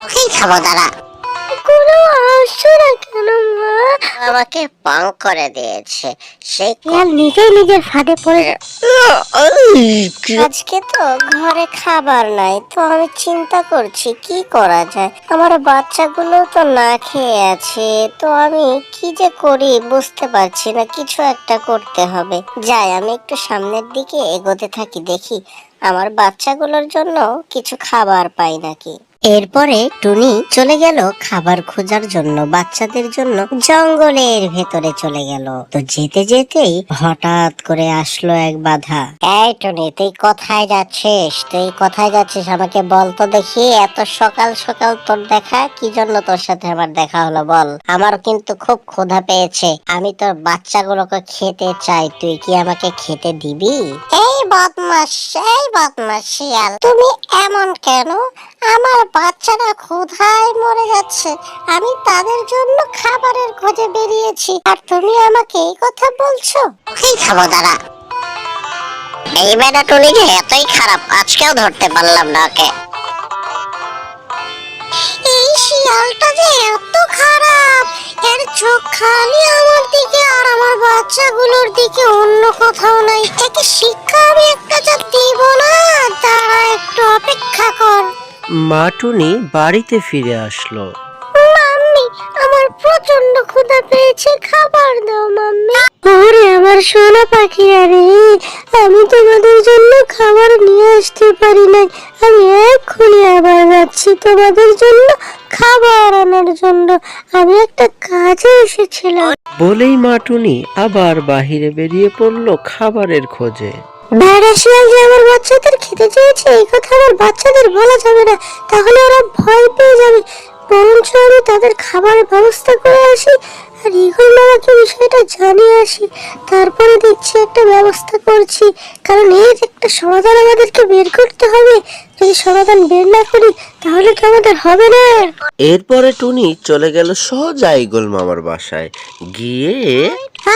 ওকেই খাবো দাঁড়া। কোনো আসছো না কেন মা? আমাকে পাং করে দিয়েছে সেই শিয়াল নিজেই নিজের ফাঁদে পড়ে। আজকে তো ঘরে খাবার নাই, তো আমি চিন্তা করছি কি করা যায়। আমার বাচ্চাগুলো তো না খেয়ে আছে, তো আমি কি যে করি বুঝতে পারছি না। কিছু একটা করতে হবে। যাই, আমি একটু সামনের দিকে এগোতে থাকি, দেখি আমার বাচ্চাগুলোর জন্য কিছু খাবার পাই নাকি। এরপরে টুনি চলে গেল খাবার খোঁজার জন্য, বাচ্চাদের জন্য জঙ্গলের ভেতরে চলে গেল। তো যেতে যেতেই হঠাৎ করে আসলো এক বাধা। এই টুনি, তুই কোথায় যাচ্ছিস? আমাকে বল তো দেখি। এত সকাল সকাল তোর দেখা কি জন্য? তোর সাথে আমার দেখা হলো বল। আমার কিন্তু খুব ক্ষুধা পেয়েছে, আমি তোর বাচ্চাগুলোকে খেতে চাই, তুই কি আমাকে খেতে দিবি? এই বদমাস শিয়াল, তুমি এমন কেন? আমার বাচ্চারা ক্ষুধায় মরে যাচ্ছে, আমি তাদের জন্য খাবারের খোঁজে বেরিয়েছি, আর তুমি আমাকে এই কথা বলছো? ওকেই খাবো দাঁড়া। এই বেটা টুনি যে এতই খারাপ, আজকেও ধরতে পারলাম না ওকে। এই শিয়ালটা যে এত খারাপ, এর চোখ খালি আমার দিকে আর আমার বাচ্চাগুলোর দিকে, অন্য কোথাও নাই। একে শিক্ষা আমি একটা যা দিব না, দাঁড়া একটু অপেক্ষা কর। মা টুনি বাড়িতে ফিরে আসলো। মাম্মি, আমার প্রচন্ড ক্ষুধা পেয়েছে, খাবার দাও মাম্মি। ওরে আমার সোনা পাখিরা রে, আমি তোমাদের জন্য খাবার নিয়ে আসতে পারি নাই, আমি এক্ষুনি আবার যাচ্ছি তোমাদের জন্য খাবার আনার জন্য, আমি একটা কাজে এসেছিলাম। বলেই মা টুনি আবার বাহিরে বেরিয়ে পড়লো খাবারের খোঁজে। বেড়া শিয়াল যে আমার বাচ্চাদের খেতে চেয়েছে, এই কথা আমার বাচ্চাদের বলা যাবে না, তাহলে ওরা ভয় পেয়ে যাবে। বরঞ্চ আমি তাদের খাবারের ব্যবস্থা করে আসি, আর ইগল মামাকে বিষয়টা জানিয়ে আসি, তারপরে দেখছি একটা ব্যবস্থা করছি। কারণ এর একটা সমাধান আমাদেরকে বের করতে হবে, যদি সমাধান বের না করি তাহলে তো আমাদের হবে না। এরপরে টুনি চলে গেল সোজা ঈগল মামার বাসায় গিয়ে।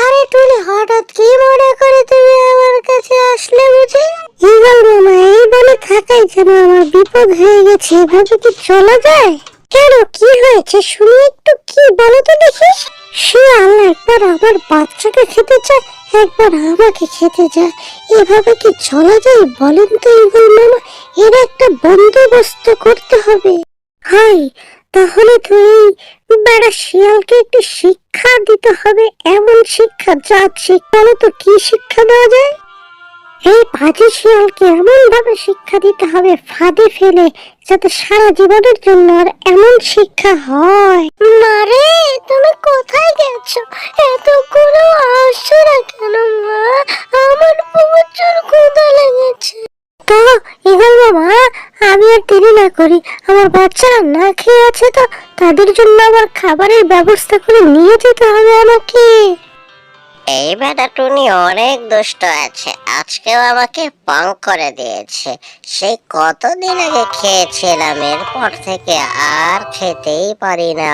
আরে টুনি, হঠাৎ কি মনে করে তুমি আমার কাছে আসলে বুঝি? ঈগল মামা, এই বলে থাকাই যেন আমার বিপদ হয়ে গেছে, এভাবে কি চলা যায়? কেন, কি হয়েছে শুনি একটু, কি বলো তো দেখি। শিয়াল একবার আমার বাচ্চাকে খেতে চায়, একবার আমাকে খেতে চায়, এভাবে কি চলা যায় বলেন তো ঈগল মামা? এর একটা বন্দোবস্ত করতে হবে। হাই, তাহলে তো এই বেড়া শিয়ালকে একটু শিক্ষা দিতে হবে, এমন শিক্ষা যা বলো তো কি শিক্ষা দেওয়া যায়? এই পাজি শিয়ালকে এমন ভাবে শিক্ষা দিতে হবে, ফাঁদে ফেলে, যাতে সারা জীবনের জন্য আর এমন শিক্ষা হয়। মারে, তুমি কোথায় গেছো? এতগুলো আসছো না কেন মা? আমার প্রচুর ক্ষুধা লেগেছে। তো ঈগল মামা, আমি আর দেরি না করি, আমার বাচ্চারা না খেয়ে আছে, তো তাদের জন্য আবার খাবারের ব্যবস্থা করে নিয়ে যেতে হবে আমাকে। এই বেটা টুনি অনেক দুষ্ট আছে, আজকেও আমাকে পাং করে দিয়েছে। সেই কতদিন আগে খেয়েছিলাম, এরপর থেকে আর খেতেই পারি না।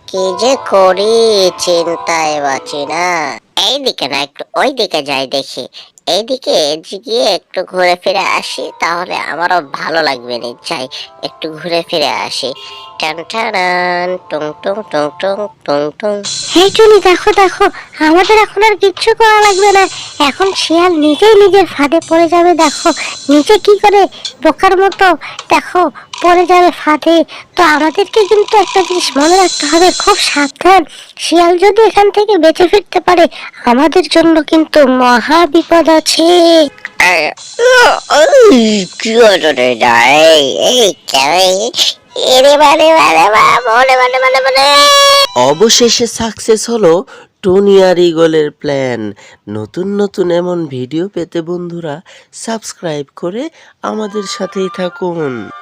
কি যে করি, চিন্তায় বাঁচি না। এইদিকে না, একটু ওই দিকে যাই দেখি। এইদিকে গিয়ে একটু ঘুরে ফিরে আসি, তাহলে আমারও ভালো লাগবে। যাই একটু ঘুরে ফিরে আসি। টান টান টুং টুং টুং টুং টুং টুং। এই টুনি, দেখো দেখো, আমাদের এখন আর কিচ্ছু করা লাগবে না, এখন শিয়াল নিজেই নিজের ফাঁদে পড়ে যাবে। দেখো নিচে কি করে বোকার মতো, দেখো পড়ে যাবে ফাঁদে। তো আমাদেরকে কিন্তু একটা জিনিস মনে রাখতে হবে, খুব সাবধান। শিয়াল যদি এখান থেকে বেঁচে ফিরতে পারে, আমাদের জন্য কিন্তু মহা বিপদ আছে। কি হলো রে? অবশেষে সাকসেস হলো টুনি আর ঈগলের প্ল্যান। নতুন নতুন এমন ভিডিও পেতে বন্ধুরা সাবস্ক্রাইব করে আমাদের সাথেই থাকুন।